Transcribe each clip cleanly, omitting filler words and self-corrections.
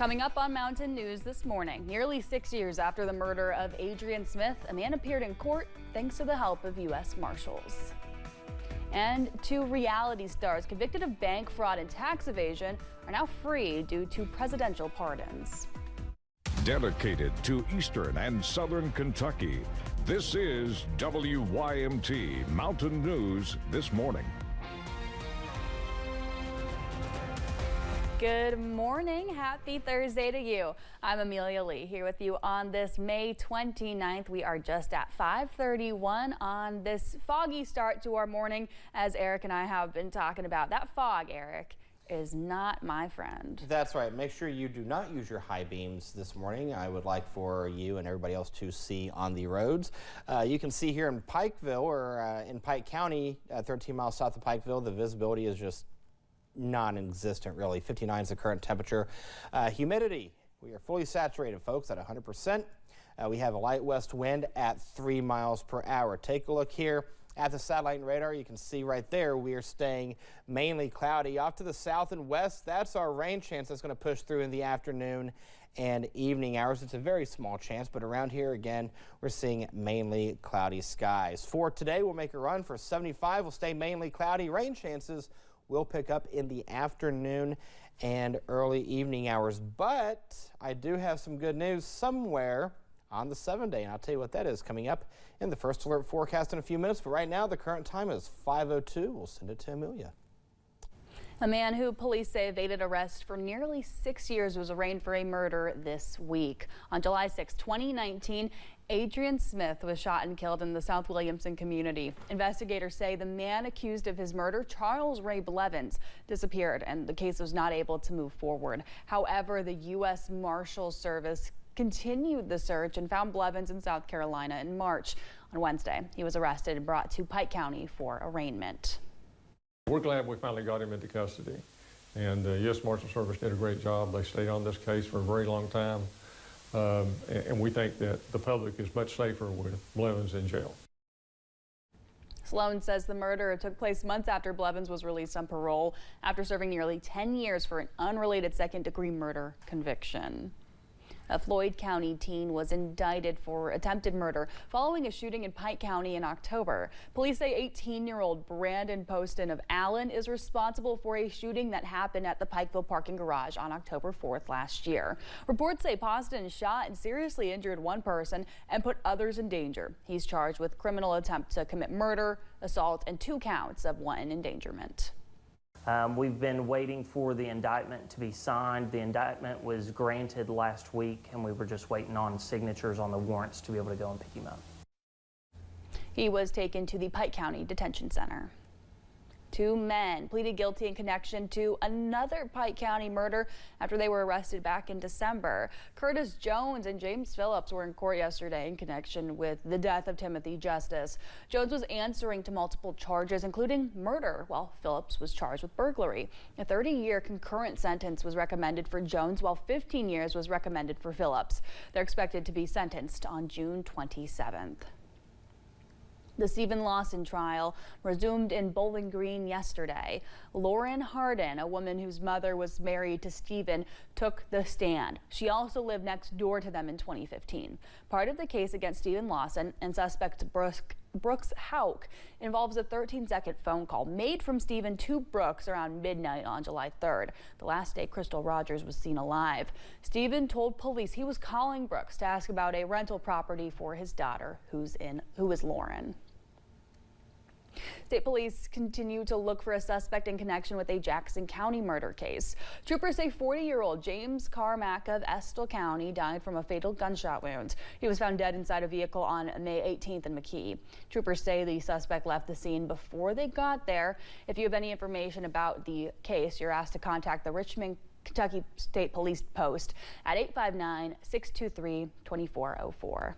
Coming up on Mountain News this morning, nearly 6 years after the murder of Adrian Smith, a man appeared in court thanks to the help of U.S. Marshals. And two reality stars convicted of bank fraud and tax evasion are now free due to presidential pardons. Dedicated to Eastern and Southern Kentucky, this is WYMT Mountain News this morning. Good morning. Happy Thursday to you. I'm Amelia Lee here with you on this May 29th. We are just at 5:31 on this foggy start to our morning, as Eric and I have been talking about. That fog, Eric, is not my friend. That's right. Make sure you do not use your high beams this morning. I would like for you and everybody else to see on the roads. You can see here in Pikeville, or in Pike County, 13 miles south of Pikeville, the visibility is just non-existent, really. 59 is the current temperature. Humidity, we are fully saturated, folks, at 100%. We have a light west wind at 3 miles per hour. Take a look here at the satellite radar. You can see right there we are staying mainly cloudy. Off to the south and west, that's our rain chance that's going to push through in the afternoon and evening hours. It's a very small chance, but around here again we're seeing mainly cloudy skies. For today, we'll make a run for 75. We'll stay mainly cloudy. Rain chances will pick up in the afternoon and early evening hours, but I do have some good news somewhere on the 7-day, and I'll tell you what that is coming up in the first alert forecast in a few minutes. But right now, the current time is 5:02. We'll send it to Amelia. A man who police say evaded arrest for nearly 6 years was arraigned for a murder this week. On July 6, 2019, Adrian Smith was shot and killed in the South Williamson community. Investigators say the man accused of his murder, Charles Ray Blevins, disappeared, and the case was not able to move forward. However, the U.S. Marshals Service continued the search and found Blevins in South Carolina in March. On Wednesday, he was arrested and brought to Pike County for arraignment. We're glad we finally got him into custody, and the U.S. Marshal Service did a great job. They stayed on this case for a very long time, and we think that the public is much safer with Blevins in jail. Sloan says the murder took place months after Blevins was released on parole after serving nearly 10 years for an unrelated second-degree murder conviction. A Floyd County teen was indicted for attempted murder following a shooting in Pike County in October. Police say 18-year-old Brandon Poston of Allen is responsible for a shooting that happened at the Pikeville parking garage on October 4th last year. Reports say Poston shot and seriously injured one person and put others in danger. He's charged with criminal attempt to commit murder, assault, and 2 counts of wanton endangerment. We've been waiting for the indictment to be signed. The indictment was granted last week, and we were just waiting on signatures on the warrants to be able to go and pick him up. He was taken to the Pike County Detention Center. 2 men pleaded guilty in connection to another Pike County murder after they were arrested back in December. Curtis Jones and James Phillips were in court yesterday in connection with the death of Timothy Justice. Jones was answering to multiple charges, including murder, while Phillips was charged with burglary. A 30-year concurrent sentence was recommended for Jones, while 15 years was recommended for Phillips. They're expected to be sentenced on June 27th. The Stephen Lawson trial resumed in Bowling Green yesterday. Lauren Harden, a woman whose mother was married to Stephen, took the stand. She also lived next door to them in 2015. Part of the case against Stephen Lawson and suspect Brooks Hauk involves a 13-second phone call made from Stephen to Brooks around midnight on July 3rd, the last day Crystal Rogers was seen alive. Stephen told police he was calling Brooks to ask about a rental property for his daughter, who is Lauren. State police continue to look for a suspect in connection with a Jackson County murder case. Troopers say 40-year-old James Carmack of Estill County died from a fatal gunshot wound. He was found dead inside a vehicle on May 18th in McKee. Troopers say the suspect left the scene before they got there. If you have any information about the case, you're asked to contact the Richmond, Kentucky State Police Post at 859-623-2404.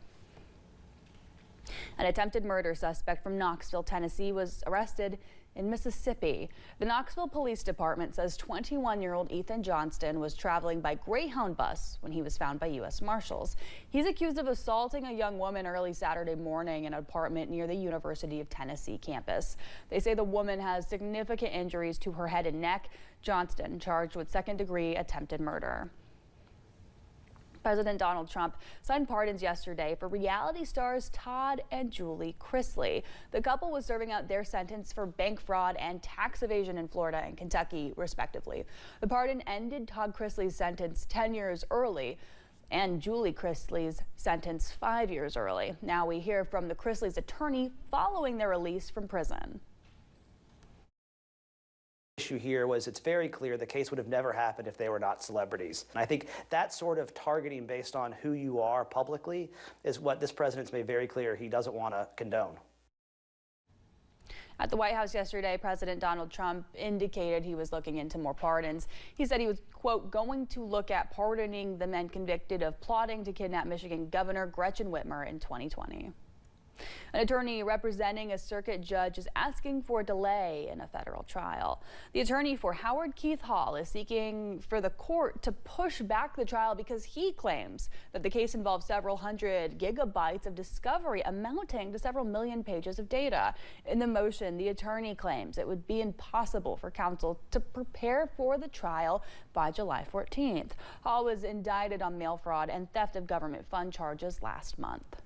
An attempted murder suspect from Knoxville, Tennessee, was arrested in Mississippi. The Knoxville Police Department says 21-year-old Ethan Johnston was traveling by Greyhound bus when he was found by U.S. Marshals. He's accused of assaulting a young woman early Saturday morning in an apartment near the University of Tennessee campus. They say the woman has significant injuries to her head and neck. Johnston charged with second-degree attempted murder. President Donald Trump signed pardons yesterday for reality stars Todd and Julie Chrisley. The couple was serving out their sentence for bank fraud and tax evasion in Florida and Kentucky, respectively. The pardon ended Todd Chrisley's sentence 10 years early and Julie Chrisley's sentence 5 years early. Now we hear from the Chrisley's attorney following their release from prison. Issue here was it's very clear the case would have never happened if they were not celebrities. And I think that sort of targeting based on who you are publicly is what this president's made very clear he doesn't want to condone. At the White House yesterday, President Donald Trump indicated he was looking into more pardons. He said he was, quote, going to look at pardoning the men convicted of plotting to kidnap Michigan Governor Gretchen Whitmer in 2020. An attorney representing a circuit judge is asking for a delay in a federal trial. The attorney for Howard Keith Hall is seeking for the court to push back the trial because he claims that the case involves several hundred gigabytes of discovery amounting to several million pages of data. In the motion, the attorney claims it would be impossible for counsel to prepare for the trial by July 14th. Hall was indicted on mail fraud and theft of government fund charges last month.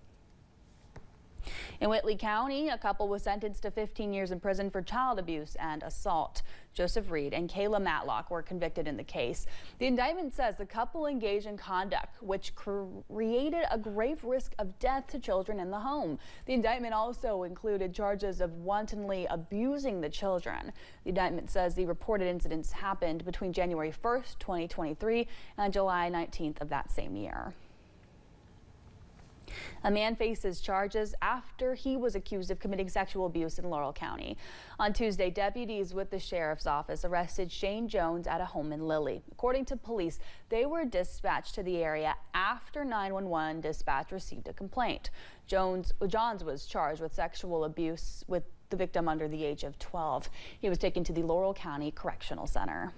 In Whitley County, a couple was sentenced to 15 years in prison for child abuse and assault. Joseph Reed and Kayla Matlock were convicted in the case. The indictment says the couple engaged in conduct which created a grave risk of death to children in the home. The indictment also included charges of wantonly abusing the children. The indictment says the reported incidents happened between January 1st, 2023 and July 19th of that same year. A man faces charges after he was accused of committing sexual abuse in Laurel County. On Tuesday, deputies with the sheriff's office arrested Shane Jones at a home in Lilly. According to police, they were dispatched to the area after 911 dispatch received a complaint. Johns was charged with sexual abuse with the victim under the age of 12. He was taken to the Laurel County Correctional Center.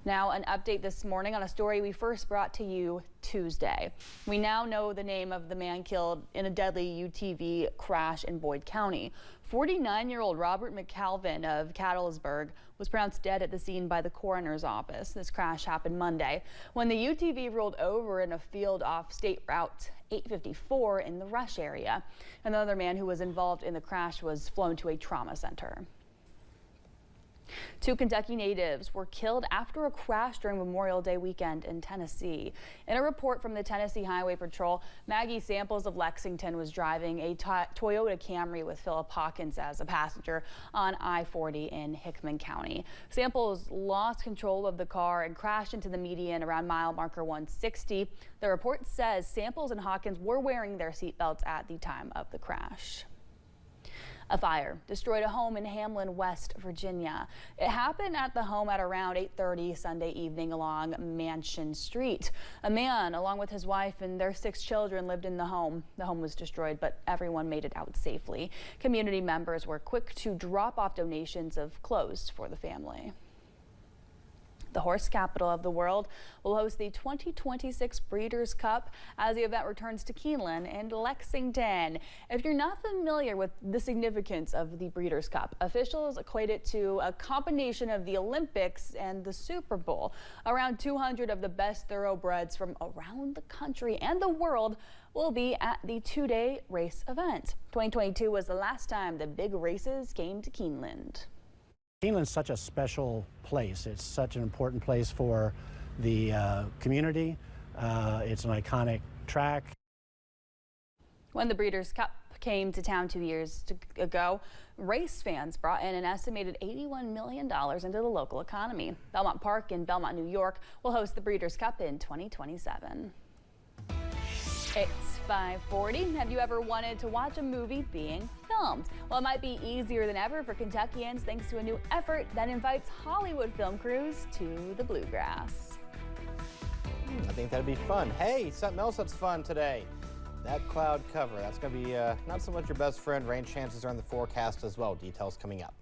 Now, an update this morning on a story we first brought to you Tuesday. We now know the name of the man killed in a deadly UTV crash in Boyd County. 49-year-old Robert McCalvin of Cattlesburg was pronounced dead at the scene by the coroner's office. This crash happened Monday when the UTV rolled over in a field off State Route 854 in the Rush area. Another man who was involved in the crash was flown to a trauma center. 2 Kentucky natives were killed after a crash during Memorial Day weekend in Tennessee. In a report from the Tennessee Highway Patrol, Maggie Samples of Lexington was driving a Toyota Camry with Philip Hawkins as a passenger on I-40 in Hickman County. Samples lost control of the car and crashed into the median around mile marker 160. The report says Samples and Hawkins were wearing their seatbelts at the time of the crash. A fire destroyed a home in Hamlin, West Virginia. It happened at the home at around 8:30 Sunday evening along Mansion Street. A man, along with his wife and their 6 children, lived in the home. The home was destroyed, but everyone made it out safely. Community members were quick to drop off donations of clothes for the family. The horse capital of the world will host the 2026 Breeders' Cup as the event returns to Keeneland and Lexington. If you're not familiar with the significance of the Breeders' Cup, officials equate it to a combination of the Olympics and the Super Bowl. Around 200 of the best thoroughbreds from around the country and the world will be at the 2-day race event. 2022 was the last time the big races came to Keeneland. Keeneland's such a special place. It's such an important place for the community. It's an iconic track. When the Breeders' Cup came to town 2 years ago, race fans brought in an estimated $81 million into the local economy. Belmont Park in Belmont, New York will host the Breeders' Cup in 2027. It's 5:40. Have you ever wanted to watch a movie being filmed? Well, it might be easier than ever for Kentuckians thanks to a new effort that invites Hollywood film crews to the Bluegrass. I think that'd be fun. Hey, something else that's fun today. That cloud cover. That's going to be not so much your best friend. Rain chances are in the forecast as well. Details coming up.